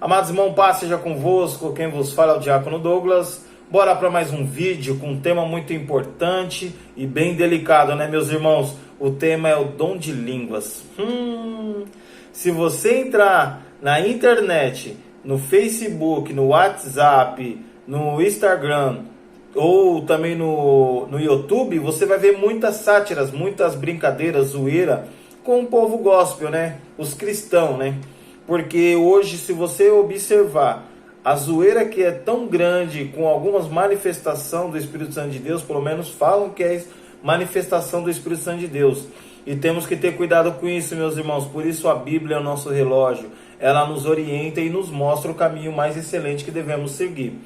Amados irmãos, paz seja convosco, quem vos fala é o Diácono Douglas. Bora para mais um vídeo com um tema muito importante e bem delicado, né, meus irmãos? O tema é o dom de línguas. Se você entrar na internet, no Facebook, no WhatsApp, no Instagram ou também no YouTube, você vai ver muitas sátiras, muitas brincadeiras, zoeira com o povo gospel, né? Os cristãos, né? Porque hoje, se você observar a zoeira que é tão grande com algumas manifestações do Espírito Santo de Deus, pelo menos falam que é manifestação do Espírito Santo de Deus. E temos que ter cuidado com isso, meus irmãos. Por isso a Bíblia é o nosso relógio. Ela nos orienta e nos mostra o caminho mais excelente que devemos seguir.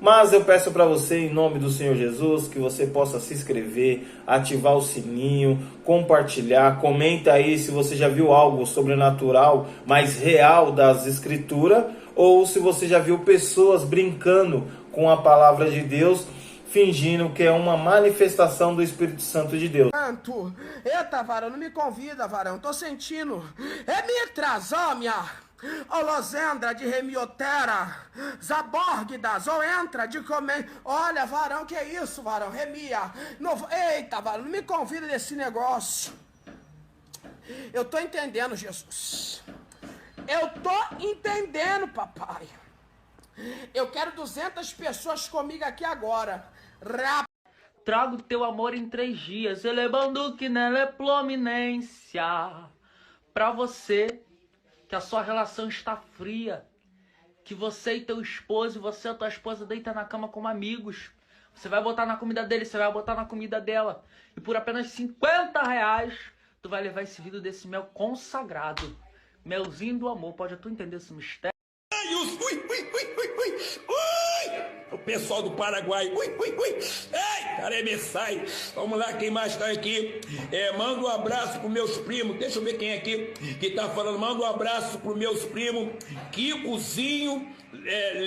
Mas eu peço para você, em nome do Senhor Jesus, que você possa se inscrever, ativar o sininho, compartilhar, comenta aí se você já viu algo sobrenatural, mais real das Escrituras, ou se você já viu pessoas brincando com a palavra de Deus, fingindo que é uma manifestação do Espírito Santo de Deus. Eita, varão, não me convida, varão, tô sentindo. É mitrazômia. Ó Losendra de Remiotera, Zabórgidas, ou entra de comer. Olha, varão, que é isso, varão? Remia. Eita, varão, não me convida desse negócio. Eu tô entendendo, Jesus. Eu tô entendendo, papai. Eu quero 200 pessoas comigo aqui agora. Trago teu amor em 3 dias, elevando que nela é prominência. Pra você que a sua relação está fria, que você e teu esposo, você e tua esposa deita na cama como amigos. Você vai botar na comida dele, você vai botar na comida dela. E por apenas R$50, tu vai levar esse vidro desse mel consagrado. Melzinho do amor, pode tu entender esse mistério? O pessoal do Paraguai. Ei, caremessai. Vamos lá, quem mais tá aqui? Manda um abraço pros meus primos. Deixa eu ver quem é aqui que tá falando. Manda um abraço pros meus primos. Kikozinho,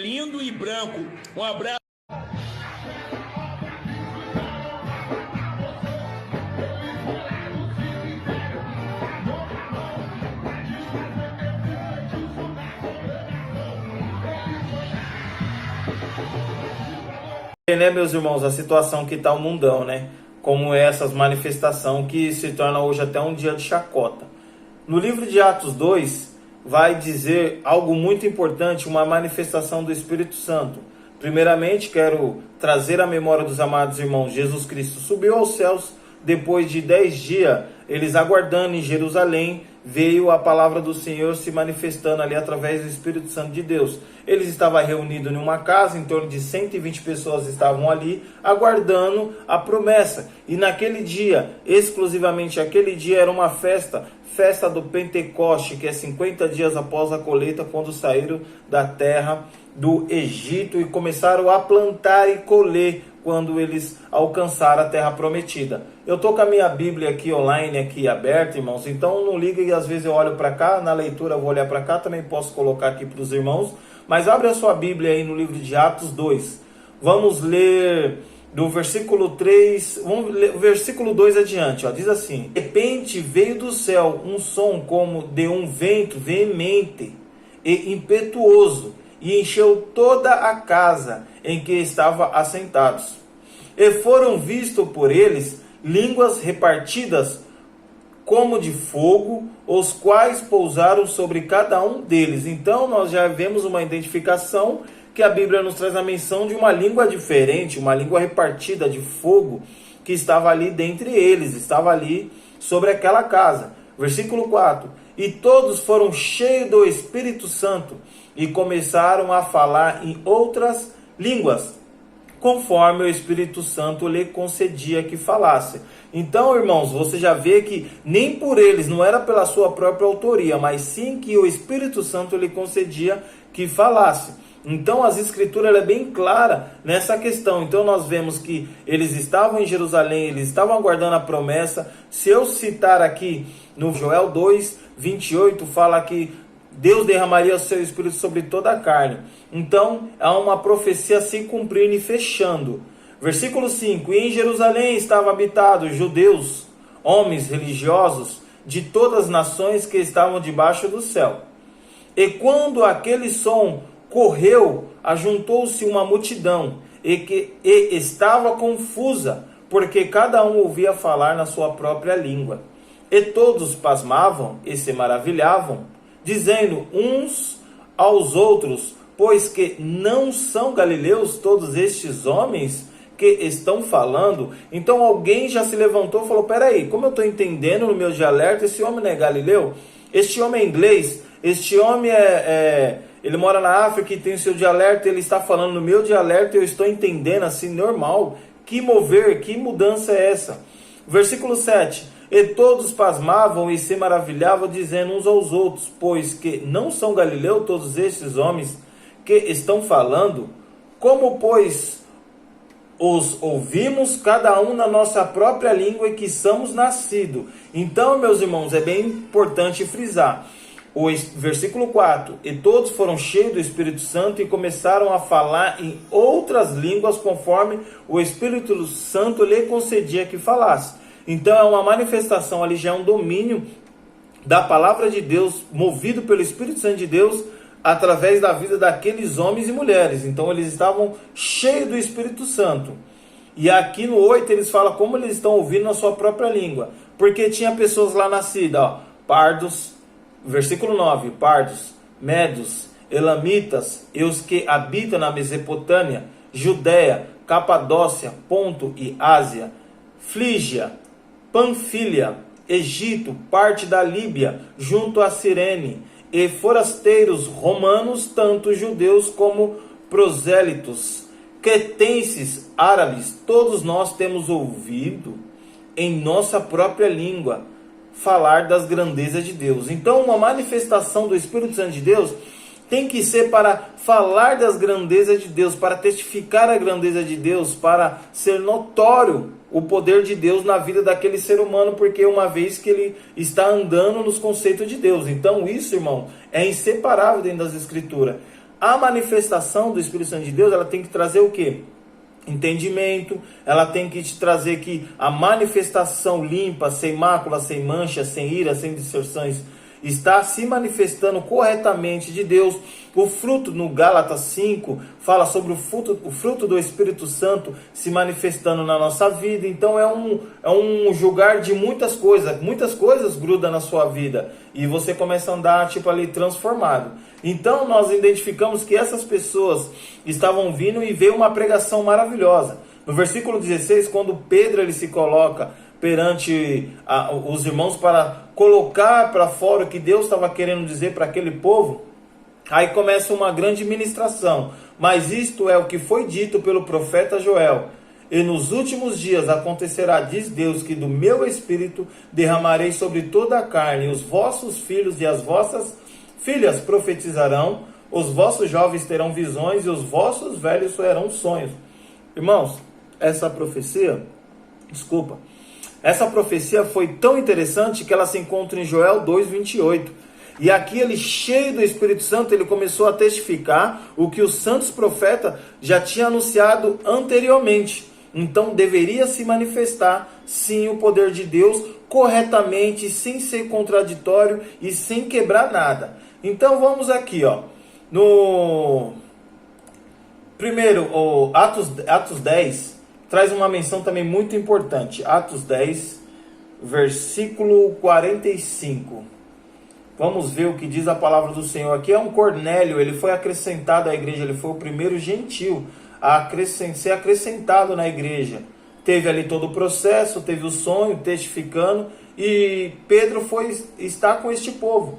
lindo e branco. Um abraço. Né, meus irmãos, a situação que está o mundão, né? Como essas manifestações que se torna hoje até um dia de chacota. No livro de Atos 2, vai dizer algo muito importante, uma manifestação do Espírito Santo. Primeiramente, quero trazer à memória dos amados irmãos, Jesus Cristo subiu aos céus, depois de 10 dias, eles aguardando em Jerusalém, veio a palavra do Senhor se manifestando ali através do Espírito Santo de Deus. Eles estavam reunidos em uma casa, em torno de 120 pessoas estavam ali, aguardando a promessa. E naquele dia, exclusivamente aquele dia, era uma festa do Pentecoste, que é 50 dias após a colheita, quando saíram da terra do Egito e começaram a plantar e colher, quando eles alcançaram a terra prometida. Eu estou com a minha Bíblia aqui online, aqui aberta, irmãos, então não liga e às vezes eu olho para cá, na leitura eu vou olhar para cá, também posso colocar aqui para os irmãos, mas abre a sua Bíblia aí no livro de Atos 2. Vamos ler do versículo 3, vamos ler o versículo 2 adiante, ó, diz assim: de repente veio do céu um som como de um vento veemente e impetuoso, e encheu toda a casa em que estavam assentados. E foram vistos por eles línguas repartidas como de fogo, os quais pousaram sobre cada um deles. Então nós já vemos uma identificação que a Bíblia nos traz a menção de uma língua diferente, uma língua repartida de fogo, que estava ali dentre eles, estava ali sobre aquela casa. Versículo 4: e todos foram cheios do Espírito Santo e começaram a falar em outras línguas, conforme o Espírito Santo lhe concedia que falasse. Então, irmãos, você já vê que nem por eles, não era pela sua própria autoria, mas sim que o Espírito Santo lhe concedia que falasse. Então, as Escrituras ela é bem clara nessa questão. Então, nós vemos que eles estavam em Jerusalém, eles estavam aguardando a promessa. Se eu citar aqui no Joel 2, 28, fala que Deus derramaria o seu Espírito sobre toda a carne. Então, há uma profecia se cumprindo e fechando. Versículo 5: e em Jerusalém estavam habitados judeus, homens religiosos de todas as nações que estavam debaixo do céu. E quando aquele som correu, ajuntou-se uma multidão, e estava confusa, porque cada um ouvia falar na sua própria língua. E todos pasmavam e se maravilhavam, dizendo uns aos outros: pois que não são galileus todos estes homens que estão falando? Então alguém já se levantou e falou: peraí, como eu estou entendendo no meu dialeto, esse homem não é galileu? Este homem é inglês? Este homem ele mora na África e tem o seu dialeto, ele está falando no meu dialeto e eu estou entendendo assim, normal. Que mover, que mudança é essa? Versículo 7. E todos pasmavam e se maravilhavam, dizendo uns aos outros: pois que não são galileus todos estes homens que estão falando? Como, pois, os ouvimos cada um na nossa própria língua e que somos nascidos? Então, meus irmãos, é bem importante frisar. O versículo 4. E todos foram cheios do Espírito Santo e começaram a falar em outras línguas, conforme o Espírito Santo lhe concedia que falasse. Então é uma manifestação ali, já é um domínio da palavra de Deus, movido pelo Espírito Santo de Deus, através da vida daqueles homens e mulheres. Então eles estavam cheios do Espírito Santo. E aqui no 8 eles falam como eles estão ouvindo na sua própria língua. Porque tinha pessoas lá nascidas, ó, pardos, versículo 9, pardos, medos, elamitas, e os que habitam na Mesopotâmia, Judéia, Capadócia, Ponto e Ásia, Frígia, Panfilha, Egito, parte da Líbia, junto a Cirene, e forasteiros romanos, tanto judeus como prosélitos, cretenses, árabes, todos nós temos ouvido em nossa própria língua falar das grandezas de Deus. Então, uma manifestação do Espírito Santo de Deus tem que ser para falar das grandezas de Deus, para testificar a grandeza de Deus, para ser notório o poder de Deus na vida daquele ser humano, porque uma vez que ele está andando nos conceitos de Deus. Então isso, irmão, é inseparável dentro das Escrituras. A manifestação do Espírito Santo de Deus, ela tem que trazer o quê? Entendimento. Ela tem que te trazer que a manifestação limpa, sem mácula, sem mancha, sem ira, sem distorções, está se manifestando corretamente de Deus. O fruto, no Gálatas 5, fala sobre o fruto do Espírito Santo se manifestando na nossa vida. Então é um julgar de muitas coisas grudam na sua vida, e você começa a andar tipo ali transformado. Então nós identificamos que essas pessoas estavam vindo e veio uma pregação maravilhosa. No versículo 16, quando Pedro ele se coloca perante os irmãos para colocar para fora o que Deus estava querendo dizer para aquele povo, aí começa uma grande ministração. Mas isto é o que foi dito pelo profeta Joel: e nos últimos dias acontecerá, diz Deus, que do meu espírito derramarei sobre toda a carne, e os vossos filhos e as vossas filhas profetizarão, os vossos jovens terão visões e os vossos velhos sonharão sonhos. Irmãos, essa profecia foi tão interessante que ela se encontra em Joel 2:28. E aqui ele, cheio do Espírito Santo, ele começou a testificar o que os santos profetas já tinham anunciado anteriormente. Então deveria se manifestar sim o poder de Deus corretamente, sem ser contraditório e sem quebrar nada. Então vamos aqui, ó, no primeiro, Atos 10, traz uma menção também muito importante. Atos 10, versículo 45. Vamos ver o que diz a palavra do Senhor. Aqui é um Cornélio, ele foi acrescentado à igreja, ele foi o primeiro gentil a ser acrescentado na igreja. Teve ali todo o processo, teve o sonho, testificando, e Pedro está com este povo.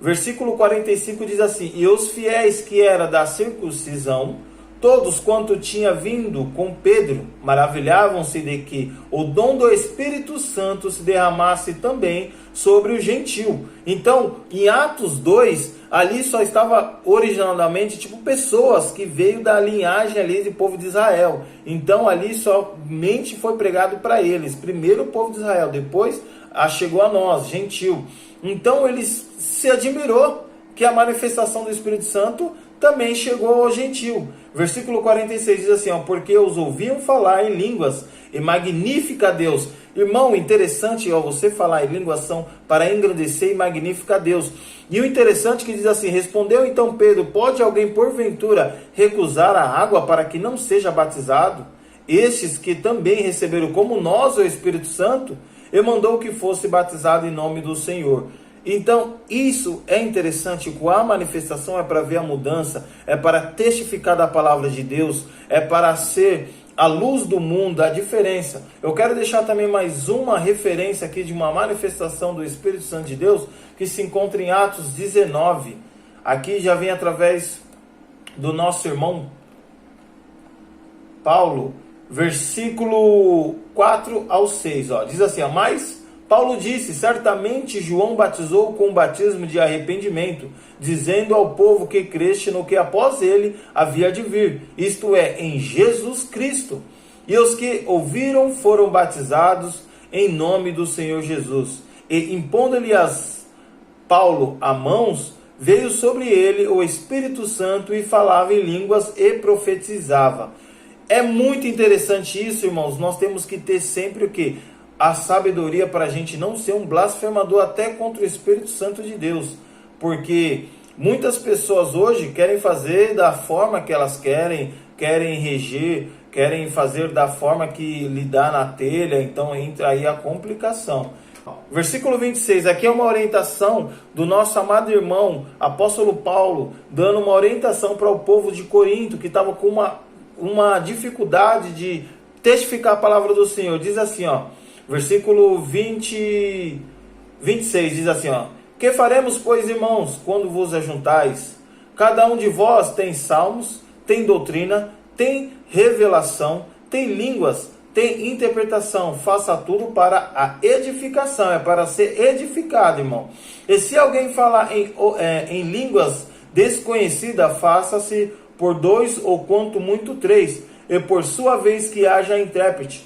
Versículo 45 diz assim: e os fiéis que era da circuncisão, todos quanto tinha vindo com Pedro, maravilhavam-se de que o dom do Espírito Santo se derramasse também sobre o gentil. Então, em Atos 2, ali só estava originalmente tipo pessoas que veio da linhagem ali do povo de Israel. Então, ali somente foi pregado para eles. Primeiro o povo de Israel, depois chegou a nós, gentil. Então, eles se admirou que a manifestação do Espírito Santo também chegou ao gentil. Versículo 46 diz assim, ó: porque os ouviam falar em línguas, e magnifica a Deus. Irmão, interessante você falar em línguas são para engrandecer e magnificar a Deus. E o interessante que diz assim, respondeu então Pedro, pode alguém porventura recusar a água para que não seja batizado? Estes que também receberam como nós o Espírito Santo, e mandou que fosse batizado em nome do Senhor. Então, isso é interessante, com a manifestação é para ver a mudança, é para testificar da palavra de Deus, é para ser a luz do mundo, a diferença. Eu quero deixar também mais uma referência aqui de uma manifestação do Espírito Santo de Deus, que se encontra em Atos 19. Aqui já vem através do nosso irmão Paulo, versículo 4 ao 6, diz assim, mas Paulo disse, certamente João batizou com o batismo de arrependimento, dizendo ao povo que creste no que após ele havia de vir, isto é, em Jesus Cristo. E os que ouviram foram batizados em nome do Senhor Jesus. E impondo-lhe Paulo a mãos, veio sobre ele o Espírito Santo e falava em línguas e profetizava. É muito interessante isso, irmãos. Nós temos que ter sempre o quê? A sabedoria para a gente não ser um blasfemador até contra o Espírito Santo de Deus. Porque muitas pessoas hoje querem fazer da forma que elas querem reger, querem fazer da forma que lhe dá na telha, então entra aí a complicação. Versículo 26, aqui é uma orientação do nosso amado irmão, apóstolo Paulo, dando uma orientação para o povo de Corinto, que estava com uma dificuldade de testificar a palavra do Senhor. Diz assim, versículo 26, diz assim, que faremos, pois, irmãos, quando vos ajuntais? Cada um de vós tem salmos, tem doutrina, tem revelação, tem línguas, tem interpretação. Faça tudo para a edificação, é para ser edificado, irmão. E se alguém falar em línguas desconhecidas, faça-se por 2 ou quanto muito 3, e por sua vez que haja intérprete.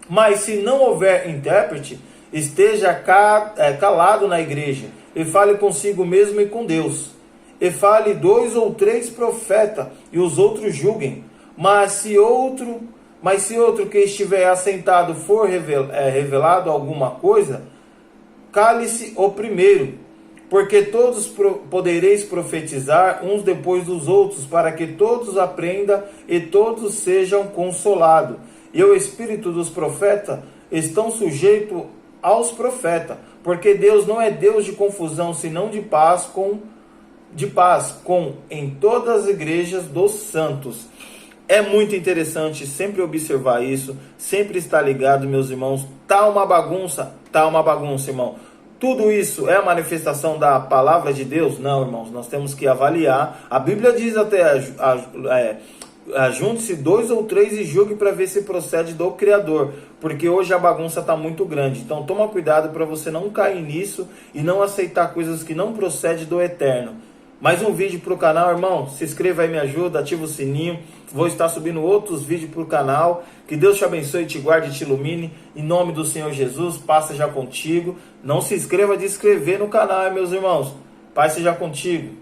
Mas se não houver intérprete, esteja calado na igreja, e fale consigo mesmo e com Deus. E fale 2 ou 3 profetas, e os outros julguem. Mas se outro que estiver assentado for revelado alguma coisa, cale-se o primeiro, porque todos podereis profetizar uns depois dos outros, para que todos aprendam e todos sejam consolados. E o espírito dos profetas estão sujeitos aos profetas, porque Deus não é Deus de confusão, senão de paz em todas as igrejas dos santos. É muito interessante sempre observar isso, sempre estar ligado, meus irmãos. Tá uma bagunça, irmão. Tudo isso é a manifestação da palavra de Deus? Não, irmãos, nós temos que avaliar. A Bíblia diz até, junte-se 2 ou 3 e julgue para ver se procede do Criador, porque hoje a bagunça está muito grande. Então toma cuidado para você não cair nisso e não aceitar coisas que não procedem do Eterno. Mais um vídeo para o canal, irmão. Se inscreva aí, me ajuda, ativa o sininho. Vou estar subindo outros vídeos para o canal. Que Deus te abençoe, te guarde e te ilumine. Em nome do Senhor Jesus, paz seja contigo. Não se inscreva de inscrever no canal, meus irmãos. Paz seja contigo.